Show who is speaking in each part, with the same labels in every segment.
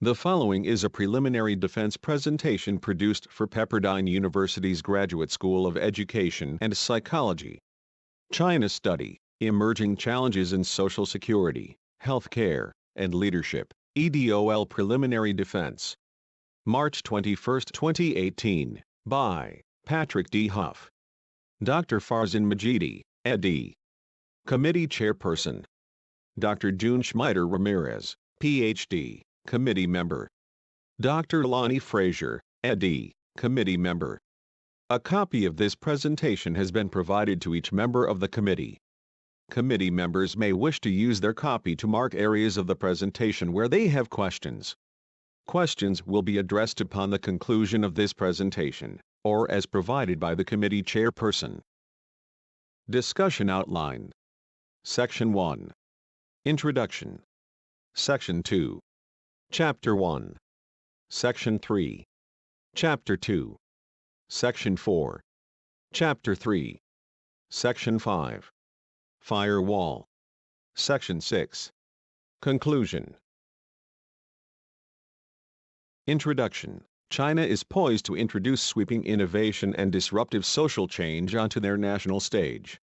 Speaker 1: The following is a preliminary defense presentation produced for Pepperdine University's Graduate School of Education and Psychology. China Study, Emerging Challenges in Social Security, Healthcare, and Leadership, EDOL Preliminary Defense. March 21, 2018, by Patrick D. Huff. Dr. Farzan Majidi, ed. Committee Chairperson. Dr. June Schmeider Ramirez, Ph.D., Committee Member. Dr. Lonnie Frazier, ed. Committee Member. A copy of this presentation has been provided to each member of the committee. Committee members may wish to use their copy to mark areas of the presentation where they have questions. Questions will be addressed upon the conclusion of this presentation, or as provided by the committee chairperson. Discussion Outline. Section 1. Introduction. Section 2. Chapter 1. Section 3. Chapter 2. Section 4. Chapter 3. Section 5. Firewall. Section 6. Conclusion. Introduction. China is poised to introduce sweeping innovation and disruptive social change onto their national stage.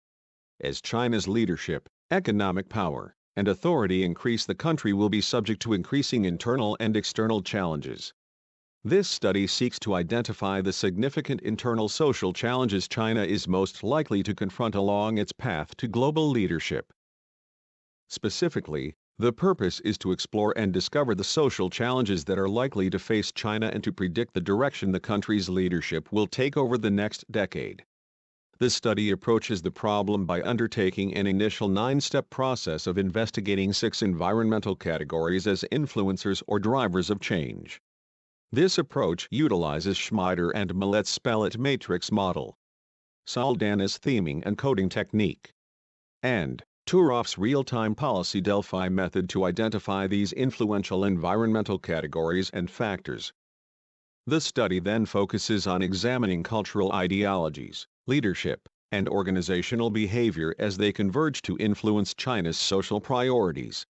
Speaker 1: As China's leadership, economic power, and authority increase, the country will be subject to increasing internal and external challenges. This study seeks to identify the significant internal social challenges China is most likely to confront along its path to global leadership. Specifically, the purpose is to explore and discover the social challenges that are likely to face China and to predict the direction the country's leadership will take over the next decade. The study approaches the problem by undertaking an initial 9-step process of investigating 6 environmental categories as influencers or drivers of change. This approach utilizes Schmeider and Millet's Spell-It matrix model, Saldanha's theming and coding technique, and Turoff's real-time policy Delphi method to identify these influential environmental categories and factors. The study then focuses on examining cultural ideologies, leadership, and organizational behavior as they converge to influence China's social priorities.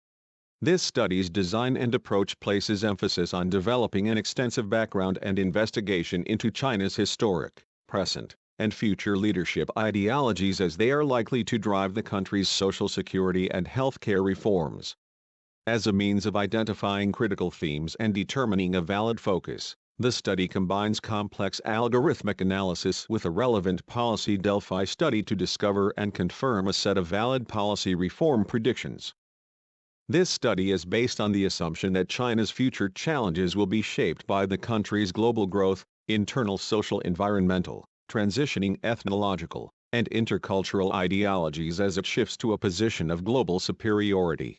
Speaker 1: This study's design and approach places emphasis on developing an extensive background and investigation into China's historic, present, and future leadership ideologies as they are likely to drive the country's social security and healthcare reforms. As a means of identifying critical themes and determining a valid focus, the study combines complex algorithmic analysis with a relevant policy Delphi study to discover and confirm a set of valid policy reform predictions. This study is based on the assumption that China's future challenges will be shaped by the country's global growth, internal social environmental, transitioning ethnological, and intercultural ideologies as it shifts to a position of global superiority.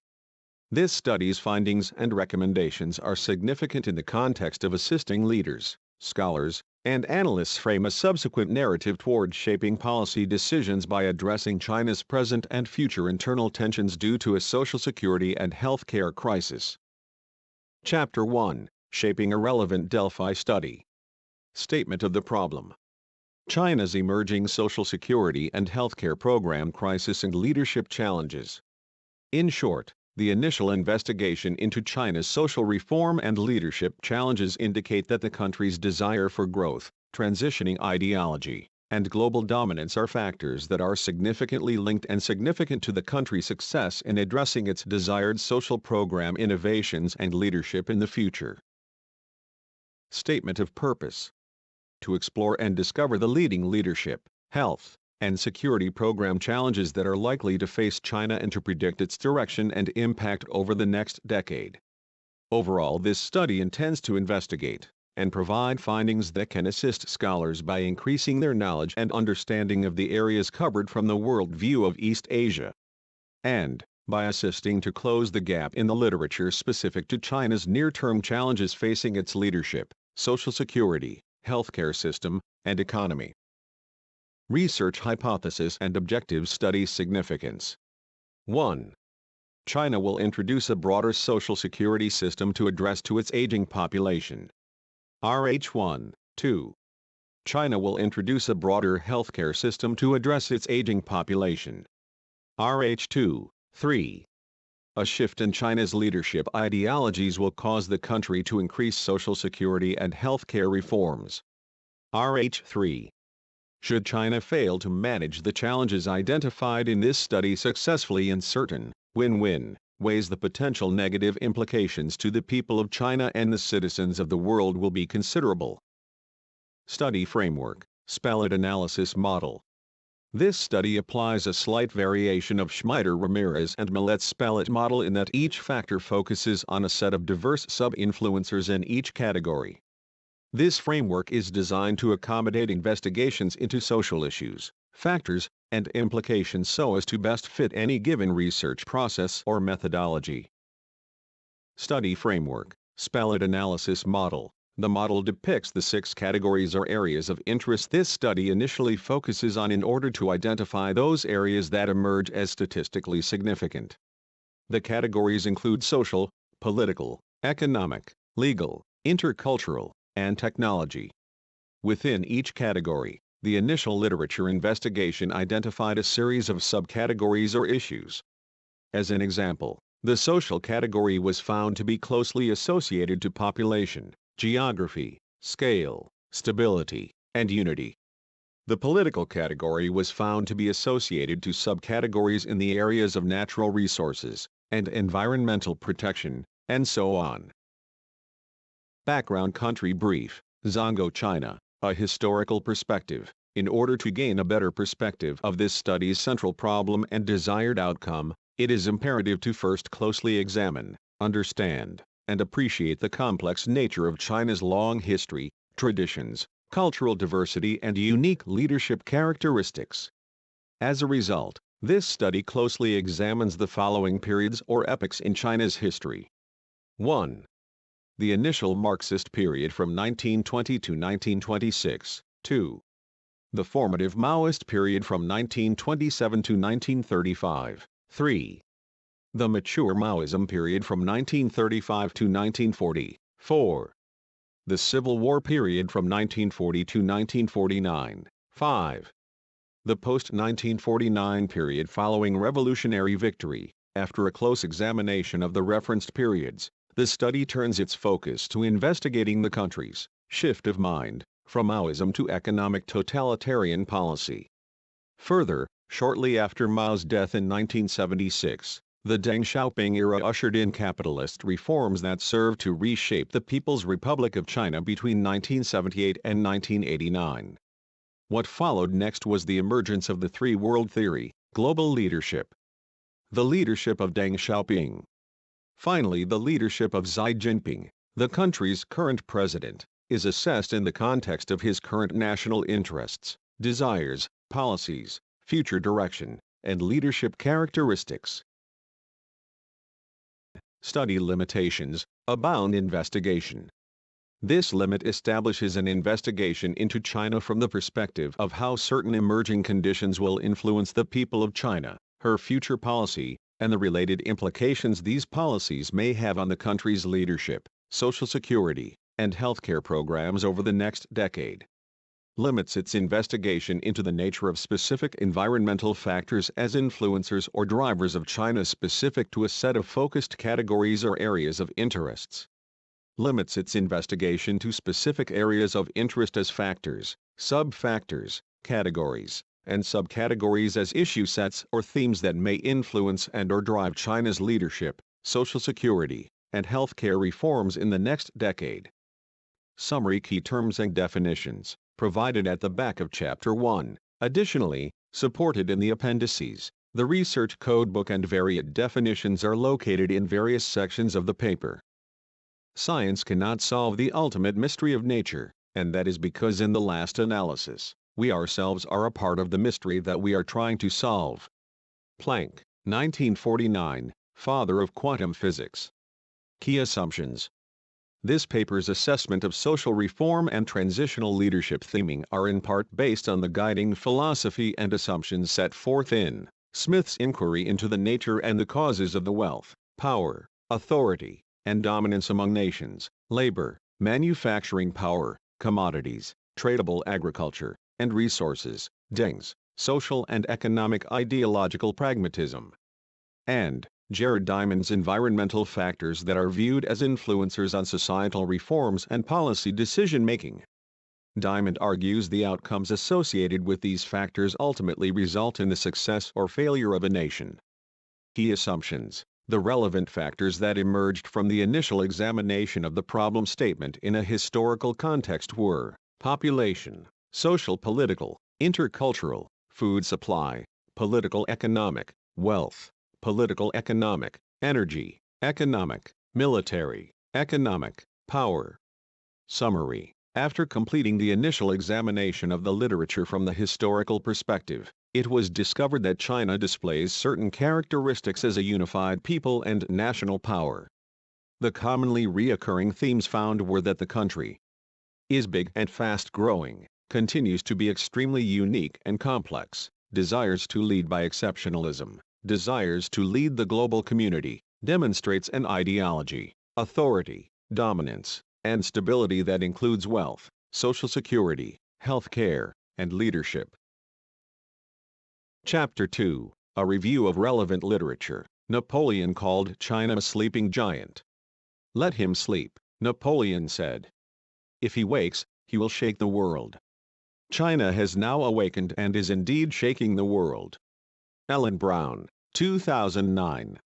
Speaker 1: This study's findings and recommendations are significant in the context of assisting leaders, scholars, and analysts frame a subsequent narrative toward shaping policy decisions by addressing China's present and future internal tensions due to a social security and healthcare crisis. Chapter 1. Shaping a Relevant Delphi Study. Statement of the problem. China's emerging social security and healthcare program crisis and leadership challenges. In short, the initial investigation into China's social reform and leadership challenges indicate that the country's desire for growth, transitioning ideology, and global dominance are factors that are significantly linked and significant to the country's success in addressing its desired social program innovations and leadership in the future. Statement of purpose. To explore and discover the leading leadership, health, and security program challenges that are likely to face China and to predict its direction and impact over the next decade. Overall, this study intends to investigate and provide findings that can assist scholars by increasing their knowledge and understanding of the areas covered from the worldview of East Asia, and by assisting to close the gap in the literature specific to China's near-term challenges facing its leadership, social security, healthcare system, and economy. Research hypothesis and objective study significance. 1. China will introduce a broader social security system to address to its aging population. RH1, 2. China will introduce a broader healthcare system to address its aging population. RH2, 3. A shift in China's leadership ideologies will cause the country to increase social security and healthcare reforms. RH3. Should China fail to manage the challenges identified in this study successfully in certain win-win ways, the potential negative implications to the people of China and the citizens of the world will be considerable. Study Framework, Spell-it Analysis Model. This study applies a slight variation of Schmider-Ramirez and Millet's spell-it model in that each factor focuses on a set of diverse sub-influencers in each category. This framework is designed to accommodate investigations into social issues, factors, and implications so as to best fit any given research process or methodology. Study Framework, Spell-it Analysis Model. The model depicts the 6 categories or areas of interest this study initially focuses on in order to identify those areas that emerge as statistically significant. The categories include social, political, economic, legal, intercultural, and technology. Within each category, the initial literature investigation identified a series of subcategories or issues. As an example, the social category was found to be closely associated to population, geography, scale, stability, and unity. The political category was found to be associated to subcategories in the areas of natural resources and environmental protection, and so on. Background Country Brief, Zhangguo, China, a historical perspective. In order to gain a better perspective of this study's central problem and desired outcome, it is imperative to first closely examine, understand, and appreciate the complex nature of China's long history, traditions, cultural diversity, and unique leadership characteristics. As a result, this study closely examines the following periods or epochs in China's history. 1. The initial Marxist period from 1920 to 1926. 2. The formative Maoist period from 1927 to 1935. 3. The mature Maoism period from 1935 to 1940. 4. The Civil War period from 1940 to 1949. 5. The post-1949 period following revolutionary victory. After a close examination of the referenced periods, the study turns its focus to investigating the country's shift of mind from Maoism to economic totalitarian policy. Further, shortly after Mao's death in 1976, the Deng Xiaoping era ushered in capitalist reforms that served to reshape the People's Republic of China between 1978 and 1989. What followed next was the emergence of the three-world theory, global leadership. The leadership of Deng Xiaoping. Finally, the leadership of Xi Jinping, the country's current president, is assessed in the context of his current national interests, desires, policies, future direction, and leadership characteristics. Study limitations, abound investigation. This limit establishes an investigation into China from the perspective of how certain emerging conditions will influence the people of China, her future policy, and the related implications these policies may have on the country's leadership, social security, and healthcare programs over the next decade. Limits its investigation into the nature of specific environmental factors as influencers or drivers of China specific to a set of focused categories or areas of interests. Limits its investigation to specific areas of interest as factors, sub-factors, categories, and subcategories as issue sets or themes that may influence and or drive China's leadership, social security, and healthcare reforms in the next decade. Summary key terms and definitions, provided at the back of Chapter 1. Additionally, supported in the appendices, the research codebook and varied definitions are located in various sections of the paper. Science cannot solve the ultimate mystery of nature, and that is because in the last analysis, we ourselves are a part of the mystery that we are trying to solve. Planck, 1949, father of quantum physics. Key assumptions. This paper's assessment of social reform and transitional leadership theming are in part based on the guiding philosophy and assumptions set forth in Smith's inquiry into the nature and the causes of the wealth, power, authority, and dominance among nations, labor, manufacturing power, commodities, tradable agriculture, and resources, Deng's social and economic ideological pragmatism, and Jared Diamond's environmental factors that are viewed as influencers on societal reforms and policy decision-making. Diamond argues the outcomes associated with these factors ultimately result in the success or failure of a nation. Key assumptions: the relevant factors that emerged from the initial examination of the problem statement in a historical context were population, social-political, intercultural, food supply, political-economic, wealth, political-economic, energy, economic, military, economic, power. Summary: after completing the initial examination of the literature from the historical perspective, it was discovered that China displays certain characteristics as a unified people and national power. The commonly reoccurring themes found were that the country is big and fast-growing, continues to be extremely unique and complex, desires to lead by exceptionalism, desires to lead the global community, demonstrates an ideology, authority, dominance, and stability that includes wealth, social security, health care, and leadership. Chapter 2, a review of relevant literature. Napoleon called China a sleeping giant. Let him sleep, Napoleon said. If he wakes, he will shake the world. China has now awakened and is indeed shaking the world. Ellen Brown, 2009.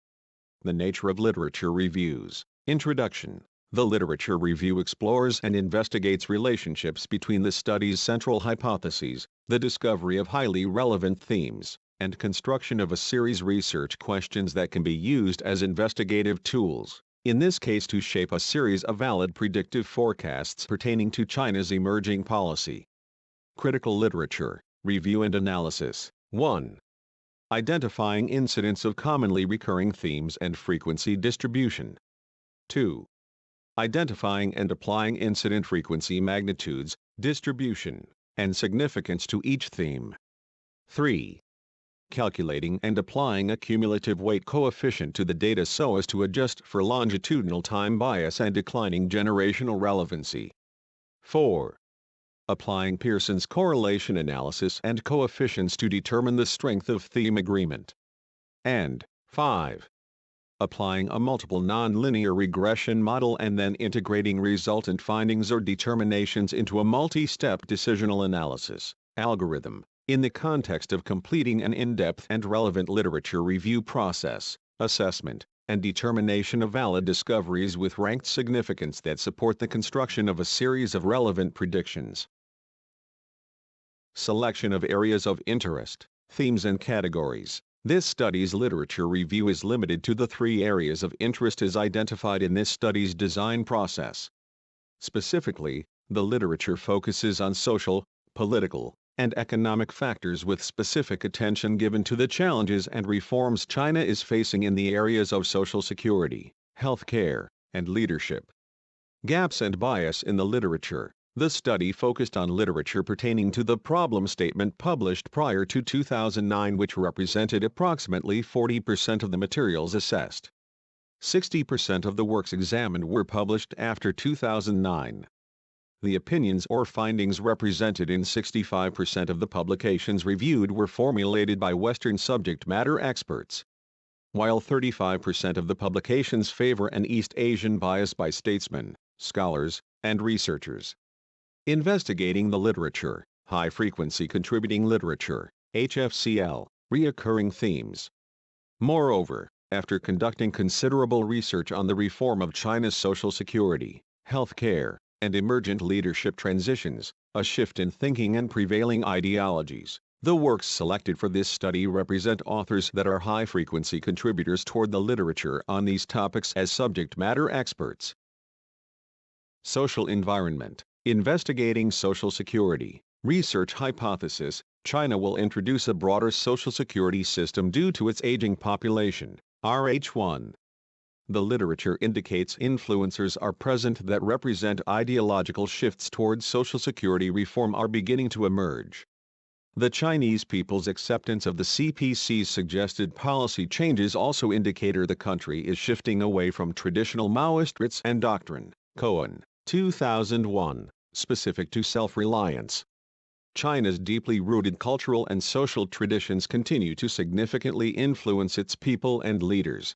Speaker 1: The Nature of Literature Reviews. Introduction. The literature review explores and investigates relationships between the study's central hypotheses, the discovery of highly relevant themes, and construction of a series research questions that can be used as investigative tools, in this case to shape a series of valid predictive forecasts pertaining to China's emerging policy. Critical Literature, Review and Analysis. 1. Identifying incidents of commonly recurring themes and frequency distribution. 2. Identifying and applying incident frequency magnitudes, distribution, and significance to each theme. 3. Calculating and applying a cumulative weight coefficient to the data so as to adjust for longitudinal time bias and declining generational relevancy. 4. Applying Pearson's correlation analysis and coefficients to determine the strength of theme agreement. And 5. Applying a multiple nonlinear regression model and then integrating resultant findings or determinations into a multi-step decisional analysis algorithm, in the context of completing an in-depth and relevant literature review process, assessment, and determination of valid discoveries with ranked significance that support the construction of a series of relevant predictions. Selection of areas of interest, themes and categories. This study's literature review is limited to the 3 areas of interest as identified in this study's design process. Specifically, the literature focuses on social, political, and economic factors with specific attention given to the challenges and reforms China is facing in the areas of social security, health care, and leadership. Gaps and bias in the literature. The study focused on literature pertaining to the problem statement published prior to 2009, which represented approximately 40% of the materials assessed. 60% of the works examined were published after 2009. The opinions or findings represented in 65% of the publications reviewed were formulated by Western subject matter experts, while 35% of the publications favor an East Asian bias by statesmen, scholars, and researchers. Investigating the literature, high-frequency contributing literature, HFCL, reoccurring themes. Moreover, after conducting considerable research on the reform of China's social security, health care, and emergent leadership transitions, a shift in thinking and prevailing ideologies, the works selected for this study represent authors that are high-frequency contributors toward the literature on these topics as subject matter experts. Social environment. Investigating social security. Research hypothesis: China will introduce a broader social security system due to its aging population, RH1. The literature indicates influencers are present that represent ideological shifts towards social security reform are beginning to emerge. The Chinese people's acceptance of the CPC's suggested policy changes also indicate the country is shifting away from traditional Maoist rits and doctrine. Cohen, 2001. Specific to self-reliance. China's deeply rooted cultural and social traditions continue to significantly influence its people and leaders.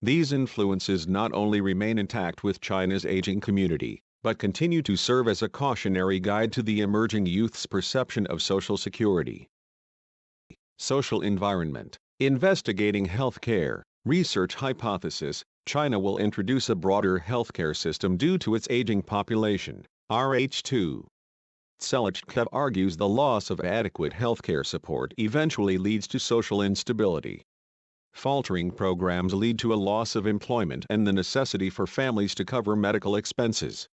Speaker 1: These influences not only remain intact with China's aging community, but continue to serve as a cautionary guide to the emerging youth's perception of social security. Social environment. Investigating healthcare. Research hypothesis. China will introduce a broader healthcare system due to its aging population, RH2. Selachkev argues the loss of adequate healthcare support eventually leads to social instability. Faltering programs lead to a loss of employment and the necessity for families to cover medical expenses.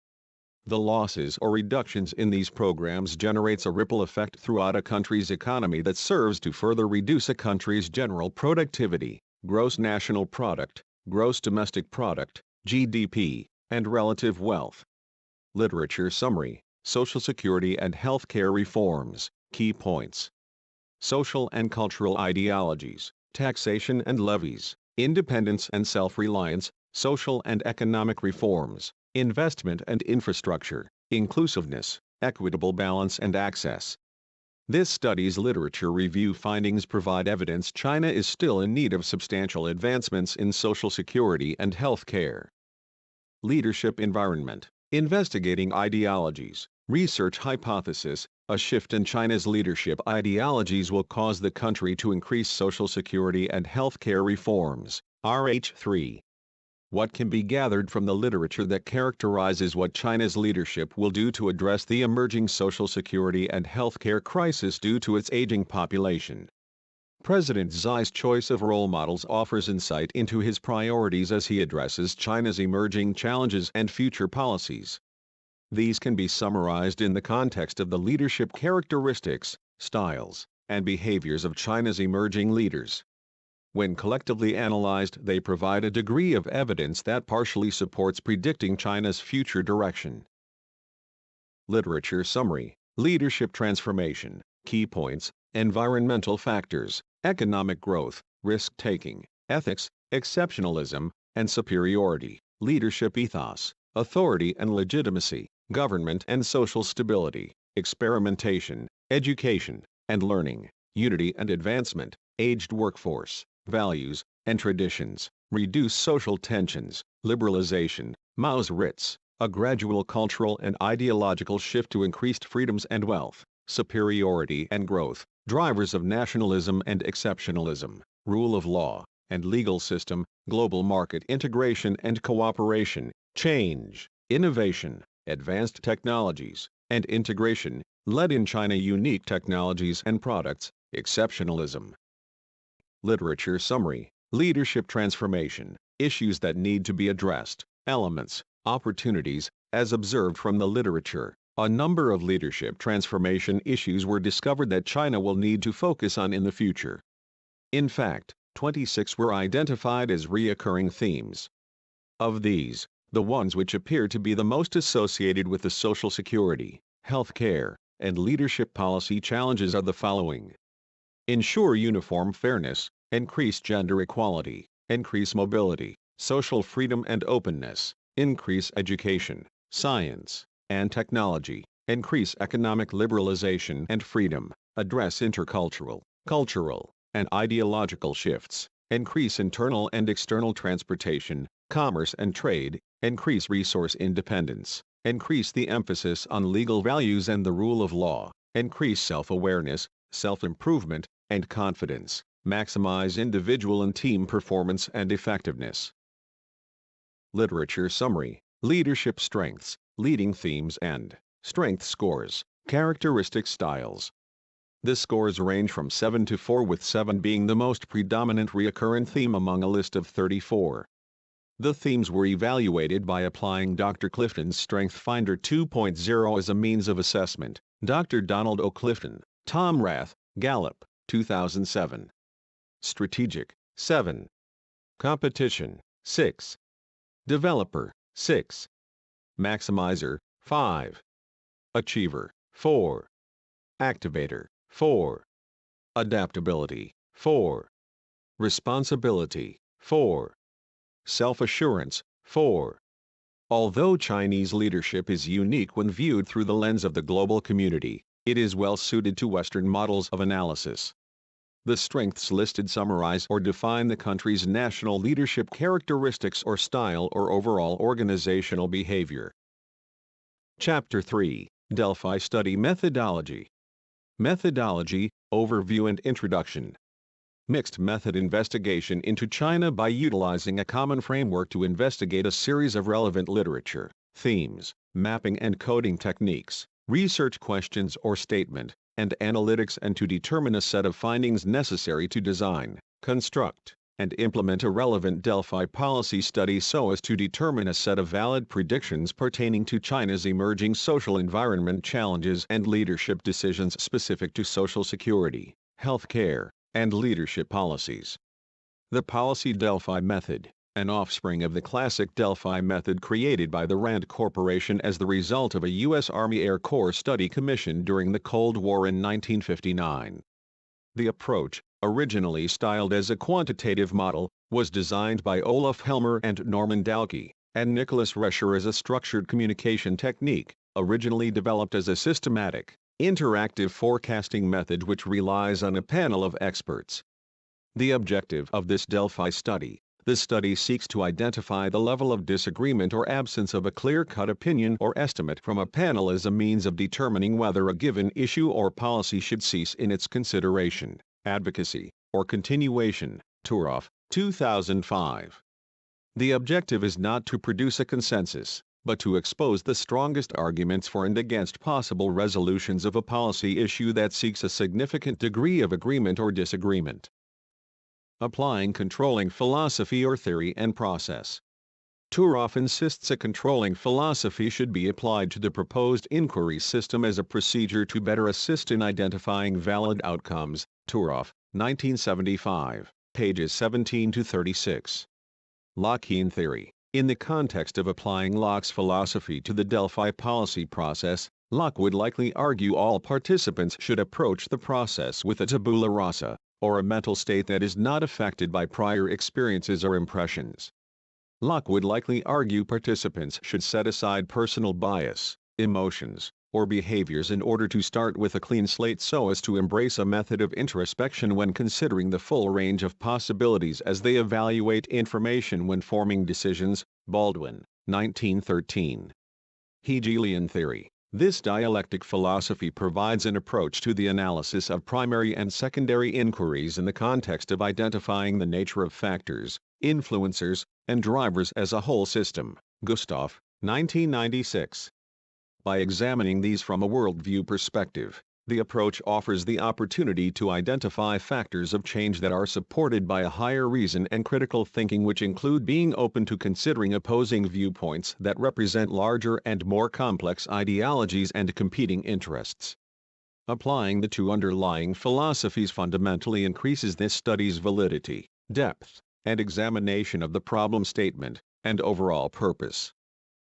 Speaker 1: The losses or reductions in these programs generates a ripple effect throughout a country's economy that serves to further reduce a country's general productivity, gross national product, gross domestic product, GDP, and relative wealth. Literature summary. Social Security and Healthcare Reforms, Key Points. Social and Cultural Ideologies, Taxation and Levies, Independence and Self-Reliance, Social and Economic Reforms, Investment and Infrastructure, Inclusiveness, Equitable Balance and Access. This study's literature review findings provide evidence China is still in need of substantial advancements in social security and health care. Leadership environment. Investigating ideologies. Research hypothesis. A shift in China's leadership ideologies will cause the country to increase social security and health care reforms, RH3. What can be gathered from the literature that characterizes what China's leadership will do to address the emerging social security and health care crisis due to its aging population? President Xi's choice of role models offers insight into his priorities as he addresses China's emerging challenges and future policies. These can be summarized in the context of the leadership characteristics, styles, and behaviors of China's emerging leaders. When collectively analyzed, they provide a degree of evidence that partially supports predicting China's future direction. Literature summary. Leadership transformation, key points, environmental factors, economic growth, risk-taking, ethics, exceptionalism, and superiority, leadership ethos, authority and legitimacy, government and social stability, experimentation, education and learning, unity and advancement, aged workforce, values and traditions, reduce social tensions, liberalization, Mao's writs, a gradual cultural and ideological shift to increased freedoms and wealth, superiority and growth, drivers of nationalism and exceptionalism, rule of law and legal system, global market integration and cooperation, change, innovation, advanced technologies, and integration, led in China unique technologies and products, exceptionalism. Literature summary. Leadership transformation, issues that need to be addressed, elements, opportunities, as observed from the literature. A number of leadership transformation issues were discovered that China will need to focus on in the future. In fact, 26 were identified as recurring themes. Of these, the ones which appear to be the most associated with the social security, health care, and leadership policy challenges are the following. Ensure uniform fairness, increase gender equality, increase mobility, social freedom and openness, increase education, science, and technology, increase economic liberalization and freedom, address intercultural, cultural, and ideological shifts, increase internal and external transportation, commerce and trade, increase resource independence, increase the emphasis on legal values and the rule of law, increase self-awareness, self-improvement, and confidence, maximize individual and team performance and effectiveness. Literature summary. Leadership strengths, leading themes and strength scores, characteristic styles. The scores range from 7 to 4, with 7 being the most predominant recurrent theme among a list of 34. The themes were evaluated by applying Dr. Clifton's Strength Finder 2.0 as a means of assessment. Dr. Donald O. Clifton, Tom Rath, Gallup, 2007. Strategic, 7. Competition, 6. Developer, 6. Maximizer, 5. Achiever, 4. Activator, 4. Adaptability, 4. Responsibility, 4. Self-assurance, 4. Although Chinese leadership is unique when viewed through the lens of the global community, it is well suited to Western models of analysis. The strengths listed summarize or define the country's national leadership characteristics or style or overall organizational behavior. Chapter 3, Delphi Study Methodology. Methodology, Overview and Introduction. Mixed method investigation into China by utilizing a common framework to investigate a series of relevant literature, themes, mapping and coding techniques, research questions or statement, and analytics, and to determine a set of findings necessary to design, construct, and implement a relevant Delphi policy study so as to determine a set of valid predictions pertaining to China's emerging social environment challenges and leadership decisions specific to Social Security, healthcare, and leadership policies. The Policy Delphi Method, an offspring of the classic Delphi method created by the Rand Corporation as the result of a U.S. Army Air Corps study commissioned during the Cold War in 1959. The approach, originally styled as a quantitative model, was designed by Olaf Helmer and Norman Dalkey, and Nicholas Rescher as a structured communication technique, originally developed as a systematic, interactive forecasting method which relies on a panel of experts. The objective of this Delphi study: the study seeks to identify the level of disagreement or absence of a clear-cut opinion or estimate from a panel as a means of determining whether a given issue or policy should cease in its consideration, advocacy, or continuation. Turoff, 2005. The objective is not to produce a consensus, but to expose the strongest arguments for and against possible resolutions of a policy issue that seeks a significant degree of agreement or disagreement. Applying controlling philosophy or theory and process. Turoff insists a controlling philosophy should be applied to the proposed inquiry system as a procedure to better assist in identifying valid outcomes. Turoff, 1975, pages 17 to 36. Lockean theory. In the context of applying Locke's philosophy to the Delphi policy process, Locke would likely argue all participants should approach the process with a tabula rasa, or a mental state that is not affected by prior experiences or impressions. Locke would likely argue participants should set aside personal bias, emotions, or behaviors in order to start with a clean slate so as to embrace a method of introspection when considering the full range of possibilities as they evaluate information when forming decisions. Baldwin, 1913. Hegelian theory. This dialectic philosophy provides an approach to the analysis of primary and secondary inquiries in the context of identifying the nature of factors, influencers, and drivers as a whole system. Gustav, 1996. By examining these from a worldview perspective, the approach offers the opportunity to identify factors of change that are supported by a higher reason and critical thinking, which include being open to considering opposing viewpoints that represent larger and more complex ideologies and competing interests. Applying the two underlying philosophies fundamentally increases this study's validity, depth, and examination of the problem statement, and overall purpose.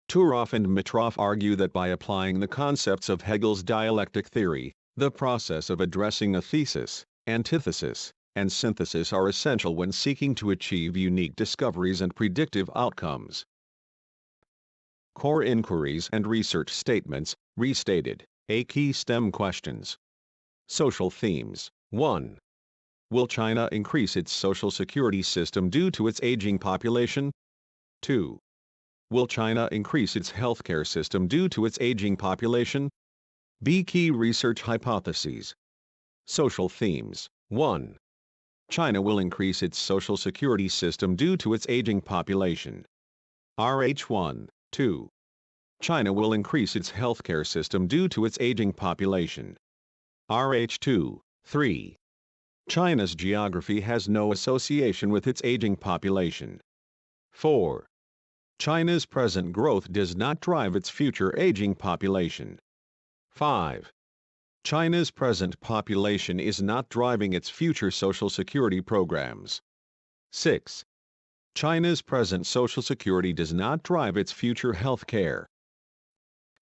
Speaker 1: Turoff and Mitroff argue that by applying the concepts of Hegel's dialectic theory, the process of addressing a thesis, antithesis, and synthesis are essential when seeking to achieve unique discoveries and predictive outcomes. Core inquiries and research statements, restated, A key STEM questions. Social themes. 1. Will China increase its social security system due to its aging population? 2. Will China increase its healthcare system due to its aging population? B. Key research hypotheses. Social themes. 1. China will increase its social security system due to its aging population. RH1. 2. China will increase its healthcare system due to its aging population. RH2. 3. China's geography has no association with its aging population. 4. China's present growth does not drive its future aging population. 5. China's present population is not driving its future social security programs. 6. China's present social security does not drive its future health care.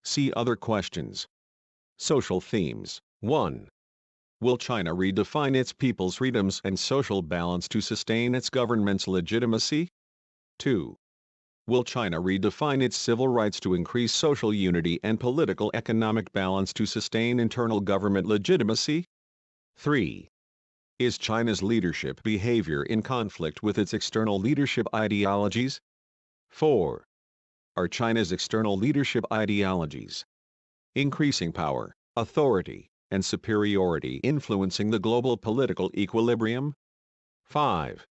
Speaker 1: See other questions. Social themes. 1. Will China redefine its people's freedoms and social balance to sustain its government's legitimacy? 2. Will China redefine its civil rights to increase social unity and political economic balance to sustain internal government legitimacy? 3. Is China's leadership behavior in conflict with its external leadership ideologies? 4. Are China's external leadership ideologies increasing power, authority, and superiority influencing the global political equilibrium? 5.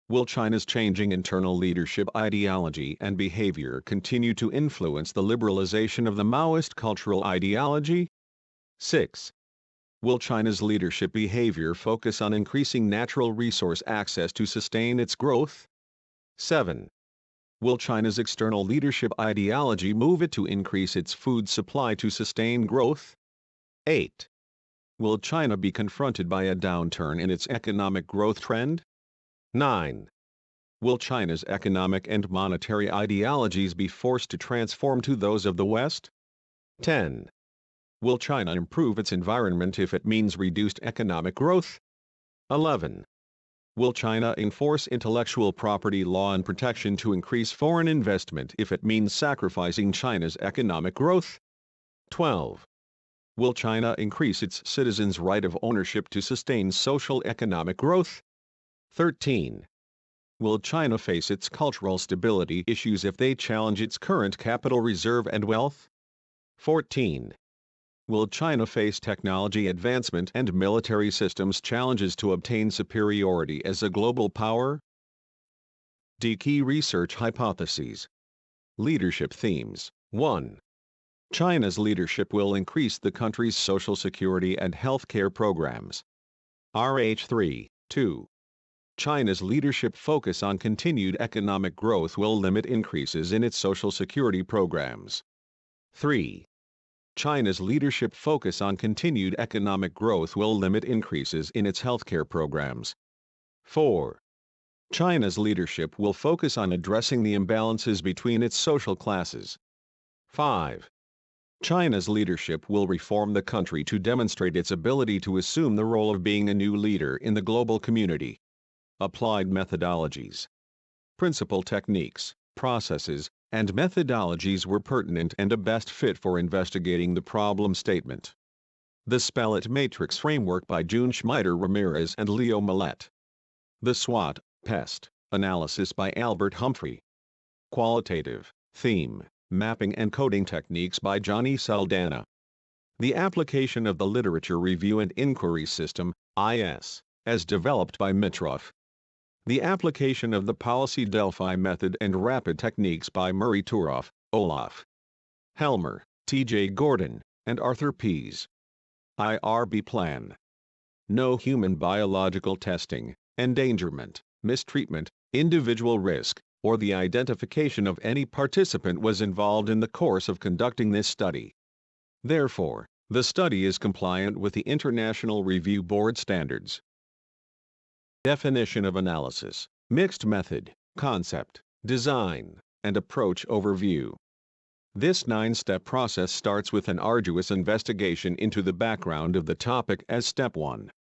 Speaker 1: Will China's changing internal leadership ideology and behavior continue to influence the liberalization of the Maoist cultural ideology? 6. Will China's leadership behavior focus on increasing natural resource access to sustain its growth? 7. Will China's external leadership ideology move it to increase its food supply to sustain growth? 8. Will China be confronted by a downturn in its economic growth trend? 9. Will China's economic and monetary ideologies be forced to transform to those of the West? 10. Will China improve its environment if it means reduced economic growth? 11. Will China enforce intellectual property law and protection to increase foreign investment if it means sacrificing China's economic growth? 12. Will China increase its citizens' right of ownership to sustain social economic growth? 13. Will China face its cultural stability issues if they challenge its current capital reserve and wealth? 14. Will China face technology advancement and military systems challenges to obtain superiority as a global power? D. Key research hypotheses. Leadership themes. 1. China's leadership will increase the country's social security and healthcare programs. RH3. 2. China's leadership focus on continued economic growth will limit increases in its social security programs. 3. China's leadership focus on continued economic growth will limit increases in its healthcare programs. 4. China's leadership will focus on addressing the imbalances between its social classes. 5. China's leadership will reform the country to demonstrate its ability to assume the role of being a new leader in the global community. Applied methodologies. Principal techniques, processes, and methodologies were pertinent and a best fit for investigating the problem statement. The Spell-It Matrix Framework by June Schmider Ramirez and Leo Millette. The SWOT, PEST, Analysis by Albert Humphrey. Qualitative, Theme, Mapping and Coding Techniques by Johnny Saldana. The Application of the Literature Review and Inquiry System, IS, as developed by Mitroff. The Application of the Policy Delphi Method and Rapid Techniques by Murray Turoff, Olaf Helmer, T.J. Gordon, and Arthur Pease. IRB Plan. No human biological testing, endangerment, mistreatment, individual risk, or the identification of any participant was involved in the course of conducting this study. Therefore, the study is compliant with the International Review Board standards. Definition of analysis, mixed method, concept, design, and approach overview. This 9-step process starts with an arduous investigation into the background of the topic as step 1.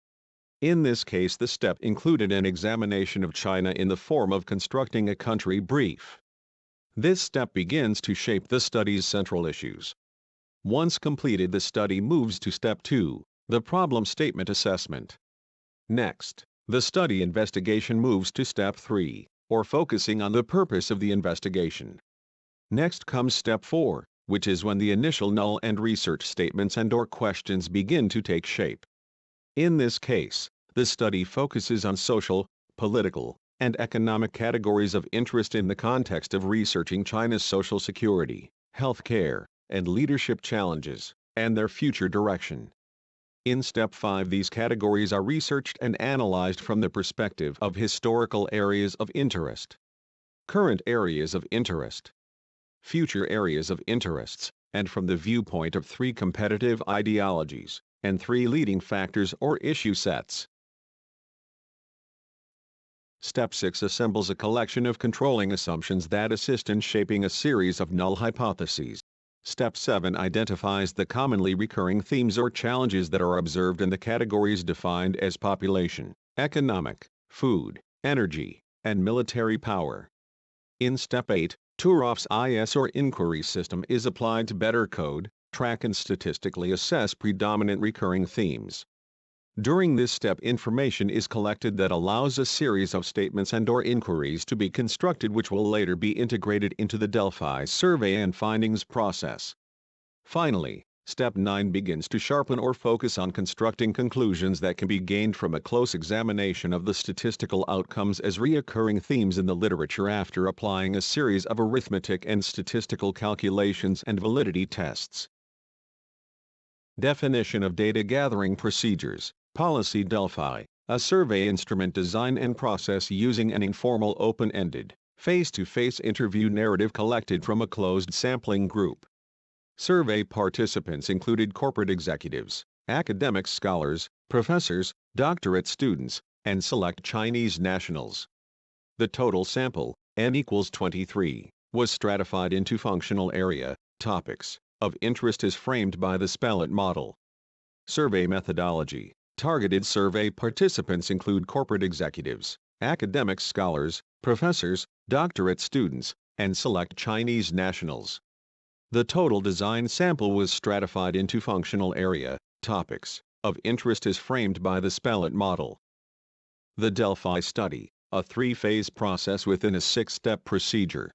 Speaker 1: In this case, the step included an examination of China in the form of constructing a country brief. This step begins to shape the study's central issues. Once completed, the study moves to step 2, the problem statement assessment. Next, the study investigation moves to step 3, or focusing on the purpose of the investigation. Next comes step 4, which is when the initial null and research statements and/or questions begin to take shape. In this case, the study focuses on social, political, and economic categories of interest in the context of researching China's social security, healthcare, and leadership challenges, and their future direction. In Step 5, these categories are researched and analyzed from the perspective of historical areas of interest, current areas of interest, future areas of interests, and from the viewpoint of 3 competitive ideologies, and 3 leading factors or issue sets. Step 6 assembles a collection of controlling assumptions that assist in shaping a series of null hypotheses. Step 7 identifies the commonly recurring themes or challenges that are observed in the categories defined as population, economic, food, energy, and military power. In Step 8, Turoff's IS or inquiry system is applied to better code, track and statistically assess predominant recurring themes. During this step, information is collected that allows a series of statements and/or inquiries to be constructed, which will later be integrated into the Delphi survey and findings process. Finally, Step 9 begins to sharpen or focus on constructing conclusions that can be gained from a close examination of the statistical outcomes as recurring themes in the literature after applying a series of arithmetic and statistical calculations and validity tests. Definition of data gathering procedures. Policy Delphi, a survey instrument design and process using an informal open-ended, face-to-face interview narrative collected from a closed sampling group. Survey participants included corporate executives, academic scholars, professors, doctorate students, and select Chinese nationals. The total sample, n equals 23, was stratified into functional area, topics, of interest as framed by the Spell-It model. Survey methodology. Targeted survey participants include corporate executives, academic scholars, professors, doctorate students, and select Chinese nationals. The total design sample was stratified into functional area, topics, of interest as framed by the Spell-It model. The Delphi study, a three-phase process within a six-step procedure.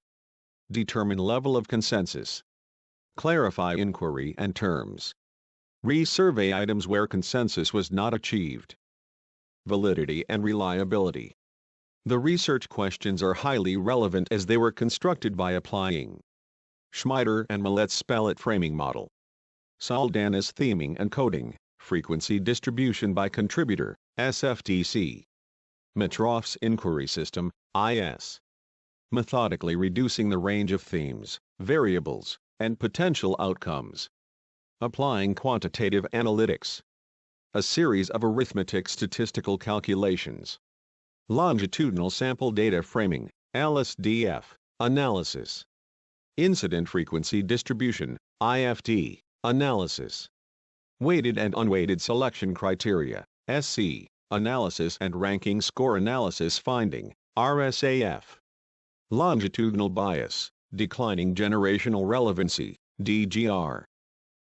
Speaker 1: Determine level of consensus. Clarify inquiry and terms. Resurvey items where consensus was not achieved. Validity and reliability. The research questions are highly relevant as they were constructed by applying Schmider and Millet's Spell-It framing model, Saldanha's theming and coding, frequency distribution by contributor, SFDC, Mitroff's inquiry system, IS, methodically reducing the range of themes, variables, and potential outcomes, applying quantitative analytics, a series of arithmetic statistical calculations, longitudinal sample data framing, LSDF, analysis, incident frequency distribution, IFD, analysis, weighted and unweighted selection criteria, SC, analysis and ranking score analysis finding, RSAF, longitudinal bias, declining generational relevancy, DGR,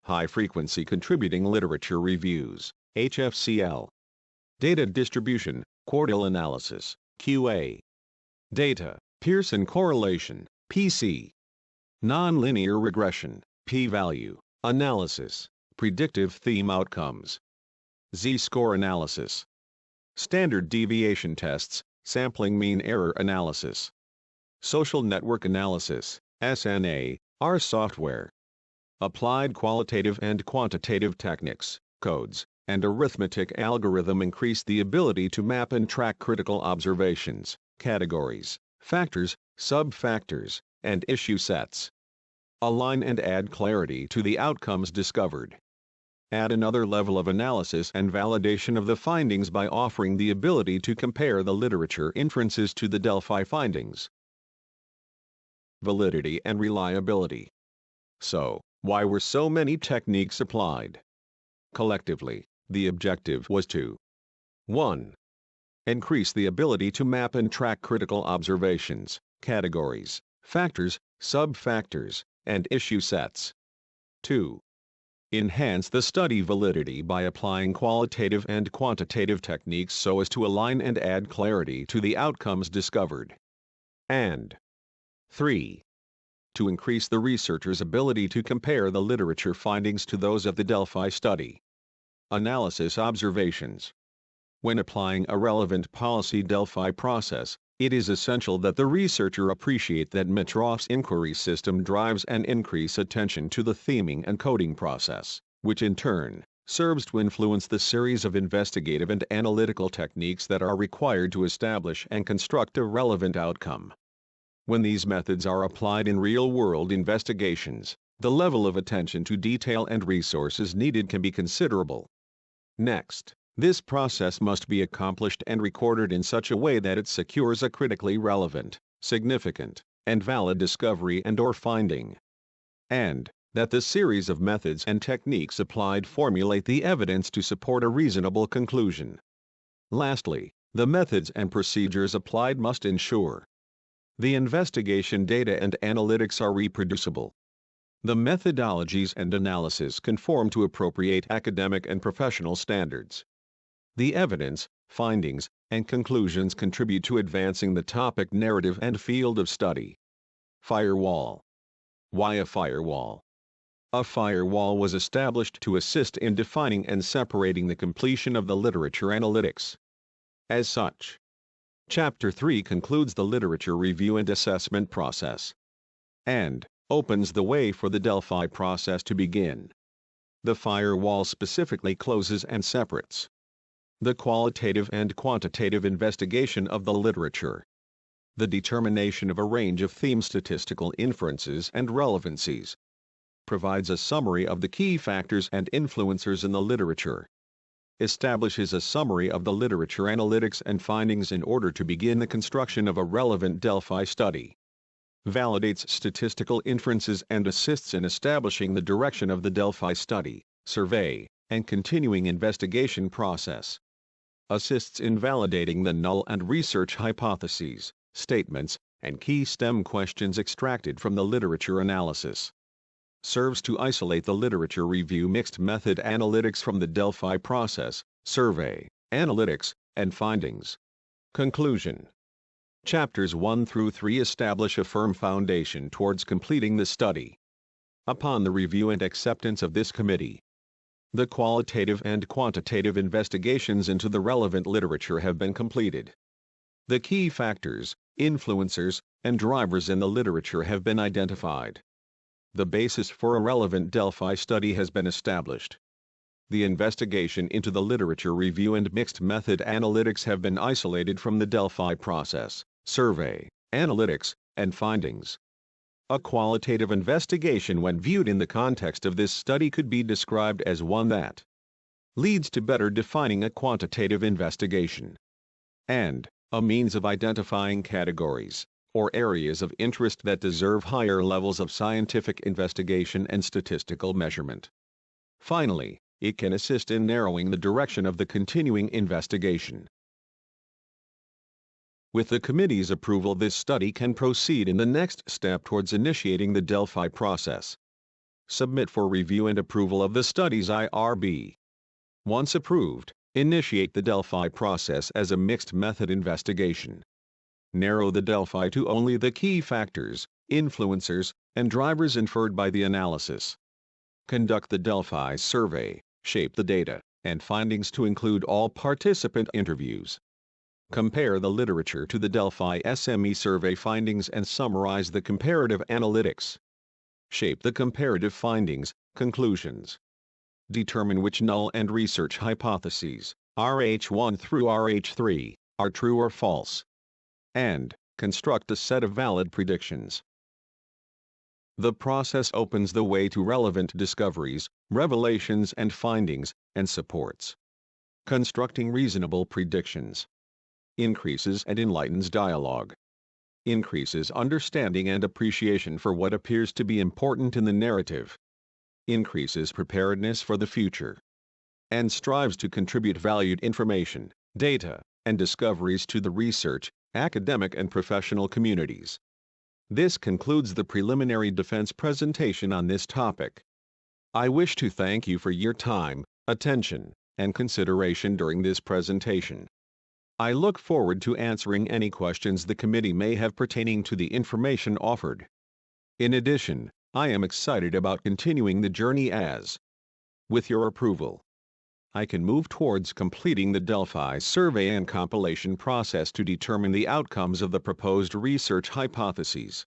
Speaker 1: high frequency contributing literature reviews, HFCL, data distribution, quartile analysis, QA, data, Pearson correlation, PC, nonlinear regression, p-value, analysis, predictive theme outcomes, z-score analysis, standard deviation tests, sampling mean error analysis, social network analysis, SNA, R software, applied qualitative and quantitative techniques, codes, and arithmetic algorithm increase the ability to map and track critical observations, categories, factors, sub-factors, and issue sets. Align and add clarity to the outcomes discovered. Add another level of analysis and validation of the findings by offering the ability to compare the literature inferences to the Delphi findings. Validity and reliability. So, why were so many techniques applied? Collectively, the objective was to 1. Increase the ability to map and track critical observations, categories, factors, sub-factors, and issue sets. 2. Enhance the study validity by applying qualitative and quantitative techniques so as to align and add clarity to the outcomes discovered. And 3. To increase the researcher's ability to compare the literature findings to those of the Delphi study. Analysis observations. When applying a relevant policy Delphi process, it is essential that the researcher appreciate that Mitroff's inquiry system drives and increase attention to the theming and coding process, which in turn serves to influence the series of investigative and analytical techniques that are required to establish and construct a relevant outcome. When these methods are applied in real-world investigations, the level of attention to detail and resources needed can be considerable. Next, this process must be accomplished and recorded in such a way that it secures a critically relevant, significant, and valid discovery and/or finding, and that the series of methods and techniques applied formulate the evidence to support a reasonable conclusion. Lastly, the methods and procedures applied must ensure the investigation data and analytics are reproducible. The methodologies and analysis conform to appropriate academic and professional standards. The evidence, findings, and conclusions contribute to advancing the topic narrative and field of study. Firewall. Why a firewall? A firewall was established to assist in defining and separating the completion of the literature analytics. As such, Chapter 3 concludes the literature review and assessment process and opens the way for the Delphi process to begin. The firewall specifically closes and separates the qualitative and quantitative investigation of the literature, the determination of a range of theme statistical inferences and relevancies, provides a summary of the key factors and influencers in the literature, establishes a summary of the literature analytics and findings in order to begin the construction of a relevant Delphi study, validates statistical inferences and assists in establishing the direction of the Delphi study, survey, and continuing investigation process, assists in validating the null and research hypotheses, statements, and key STEM questions extracted from the literature analysis, serves to isolate the literature review mixed method analytics from the Delphi process, survey, analytics, and findings. Conclusion. Chapters 1 through 3 establish a firm foundation towards completing the study. Upon the review and acceptance of this committee, the qualitative and quantitative investigations into the relevant literature have been completed. The key factors, influencers, and drivers in the literature have been identified. The basis for a relevant Delphi study has been established. The investigation into the literature review and mixed method analytics have been isolated from the Delphi process, survey, analytics, and findings. A qualitative investigation when viewed in the context of this study could be described as one that leads to better defining a quantitative investigation, and a means of identifying categories or areas of interest that deserve higher levels of scientific investigation and statistical measurement. Finally, it can assist in narrowing the direction of the continuing investigation. With the committee's approval, this study can proceed in the next step towards initiating the Delphi process. Submit for review and approval of the study's IRB. Once approved, initiate the Delphi process as a mixed method investigation. Narrow the Delphi to only the key factors, influencers, and drivers inferred by the analysis. Conduct the Delphi survey, shape the data and findings to include all participant interviews. Compare the literature to the Delphi SME survey findings and summarize the comparative analytics. Shape the comparative findings, conclusions. Determine which null and research hypotheses, RH1 through RH3, are true or false, and construct a set of valid predictions. The process opens the way to relevant discoveries, revelations, and findings, and supports constructing reasonable predictions. Increases and enlightens dialogue. Increases understanding and appreciation for what appears to be important in the narrative. Increases preparedness for the future. And strives to contribute valued information, data, and discoveries to the research, academic, and professional communities. This concludes the preliminary defense presentation on this topic. I wish to thank you for your time, attention, and consideration during this presentation. I look forward to answering any questions the committee may have pertaining to the information offered. In addition, I am excited about continuing the journey as, with your approval, I can move towards completing the Delphi survey and compilation process to determine the outcomes of the proposed research hypotheses.